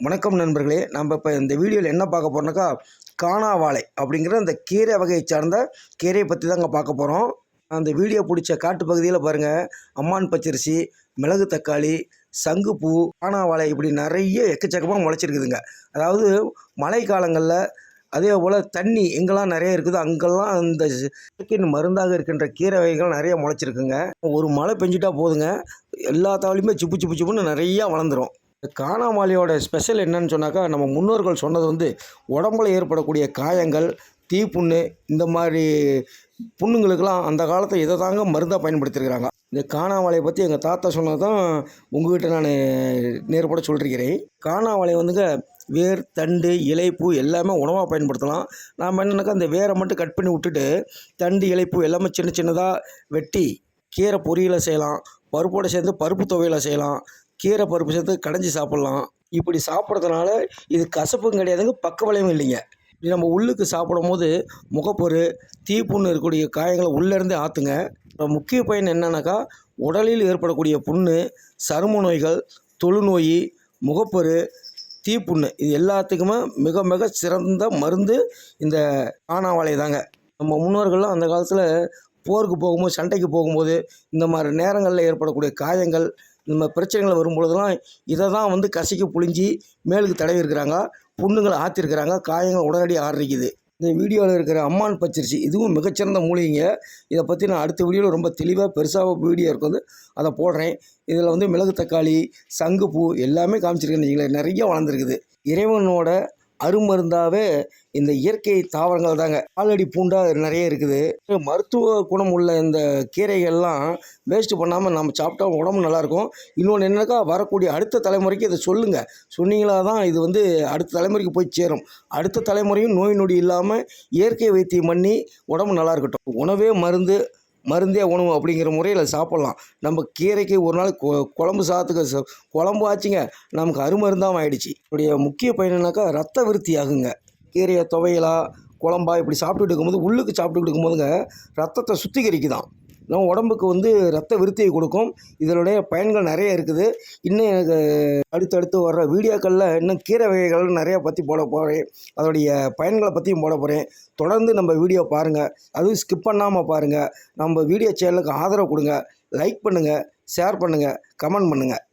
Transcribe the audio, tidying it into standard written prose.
வணக்கம் நண்பர்களே. நம்ம இப்போ இந்த வீடியோவில் என்ன பார்க்க போகிறோம்னாக்கா, காணாவாழை அப்படிங்கிற அந்த கீரை வகையை சார்ந்த கீரையை பற்றி தாங்க பார்க்க போகிறோம். அந்த வீடியோ பிடிச்ச காட்டு பகுதியில் பாருங்கள், அம்மான் பச்சரிசி, மிளகு தக்காளி, சங்குப்பூ, காணாவாழை இப்படி நிறைய எக்கச்சக்கமாக முளைச்சிருக்குதுங்க. அதாவது மழை காலங்களில் அதே போல் தண்ணி எங்கெல்லாம் நிறைய இருக்குதோ அங்கெல்லாம் அந்த இயற்கையின் மருந்தாக இருக்கின்ற கீரை வகைகள் நிறைய முளைச்சிருக்குங்க. ஒரு மழை பெஞ்சிட்டா போதுங்க, எல்லா தாவலையுமே சிப்பு சிப்பு சிப்புன்னு நிறையா வளர்ந்துடும். காணாமலையோட ஸ்பெஷல் என்னன்னு சொன்னாக்கா, நம்ம முன்னோர்கள் சொன்னது உடம்புல ஏற்படக்கூடிய காயங்கள், தீப்புண்ணு, இந்த மாதிரி புண்ணுங்களுக்கெல்லாம் அந்த காலத்தில் இதை தாங்க மருந்தாக பயன்படுத்தியிருக்கிறாங்க. இந்த காணாமலையை பற்றி எங்கள் தாத்தா சொன்னது தான் உங்கள்கிட்ட நான் நேர்பட சொல்லியிருக்கிறேன். காணாமலை வேர், தண்டு, இலை, பூ எல்லாமே உணவாக பயன்படுத்தலாம். நாம் என்னென்னாக்கா, அந்த வேரை மட்டும் கட் பண்ணி விட்டுட்டு தண்டு, இலை, பூ எல்லாமே சின்ன சின்னதாக வெட்டி கீரை பொரியலை செய்யலாம். பருப்போடு சேர்ந்து பருப்பு துவையலை செய்யலாம். கீரை பருப்பு சேர்த்து கடைஞ்சி சாப்பிட்லாம். இப்படி சாப்பிட்றதுனால இது கசப்பும் கிடையாதுங்க, பக்க விளைவும் இல்லைங்க. இப்படி நம்ம உள்ளுக்கு சாப்பிடும் போது முகப்பொரு, தீப்புண்ணு இருக்கக்கூடிய காயங்களை உள்ளேருந்தே ஆற்றுங்க. முக்கிய பயன் என்னன்னாக்கா, உடலில் ஏற்படக்கூடிய புண்ணு, சரும நோய்கள், தொழுநோய், முகப்பொரு, தீப்புண்ணு இது எல்லாத்துக்குமே மிக மிக சிறந்த மருந்து இந்த காணாவாழை தாங்க. நம்ம முன்னோர்கள்லாம் அந்த காலத்தில் போருக்கு போகும்போது, சண்டைக்கு போகும்போது, இந்த மாதிரி நேரங்களில் ஏற்படக்கூடிய காயங்கள், இந்த மாதிரி பிரச்சனைகள் வரும்பொழுதுலாம் இதை தான் கசக்கி புழிஞ்சி மேலுக்கு தடவி இருக்கிறாங்க. புண்ணுங்களை ஆற்றிருக்கிறாங்க. காயங்கள் உடனடியாக ஆரம்பிக்குது. இந்த வீடியோவில் இருக்கிற அம்மான் பச்சரிசி இதுவும் மிகச்சிறந்த மூலிகைங்க. இதை பற்றி நான் அடுத்த வீடியோவில் ரொம்ப தெளிவாக பெருசாக வீடியோ இருக்குது, அதை போடுறேன். இதில் மிளகு தக்காளி, சங்குப்பூ எல்லாமே காமிச்சிருக்கேன்னு நிறைய வளர்ந்துருக்குது. இறைவனோட அருமருந்தாகவே இந்த இயற்கை தாவரங்கள் தாங்க. ஆல்ரெடி பூண்டாக நிறைய இருக்குது. மருத்துவ குணம் உள்ள இந்த கீரைகள்லாம் வேஸ்ட்டு பண்ணாமல் நம்ம சாப்பிட்டா உடம்பு நல்லாயிருக்கும். இன்னொன்று என்னக்கா, வரக்கூடிய அடுத்த தலைமுறைக்கு இதை சொல்லுங்கள். சொன்னீங்களா தான் இது அடுத்த தலைமுறைக்கு போய் சேரும். அடுத்த தலைமுறையும் நோய் நொடி இல்லாமல் இயற்கை வைத்தியம் பண்ணி உடம்பு நல்லா இருக்கட்டும். உணவே மருந்தே உணவு அப்படிங்கிற முறையில் சாப்பிட்லாம். நம்ம கீரைக்கு ஒரு நாள் குழம்பு சாதத்துக்கு குழம்பு ஆச்சுங்க, நமக்கு அருமருந்தாகவும் ஆகிடுச்சு. இதோடைய முக்கிய பயனாக்கா, ரத்த விருத்தி ஆகுங்க. கீரையை துவையலா, குழம்பா இப்படி சாப்பிட்டுட்டு இருக்கும்போது, உள்ளுக்கு சாப்பிட்டுக்கிட்டு இருக்கும்போதுங்க ரத்தத்தை சுத்திகரிக்குதான். நம்ம உடம்புக்கு ரத்த விருத்தியை கொடுக்கும். இதனுடைய பயன்கள் நிறைய இருக்குது. இன்னும் எனக்கு அடுத்தடுத்து வர்ற வீடியோக்களில் இன்னும் கீரை வகைகள் நிறையா பற்றி போட போகிறேன். அதோடைய பயன்களை பற்றியும் போட போகிறேன். தொடர்ந்து நம்ம வீடியோ பாருங்கள், அதுவும் ஸ்கிப் பண்ணாமல் பாருங்கள். நம்ம வீடியோ சேனலுக்கு ஆதரவு கொடுங்க. லைக் பண்ணுங்கள், ஷேர் பண்ணுங்கள், கமெண்ட் பண்ணுங்கள்.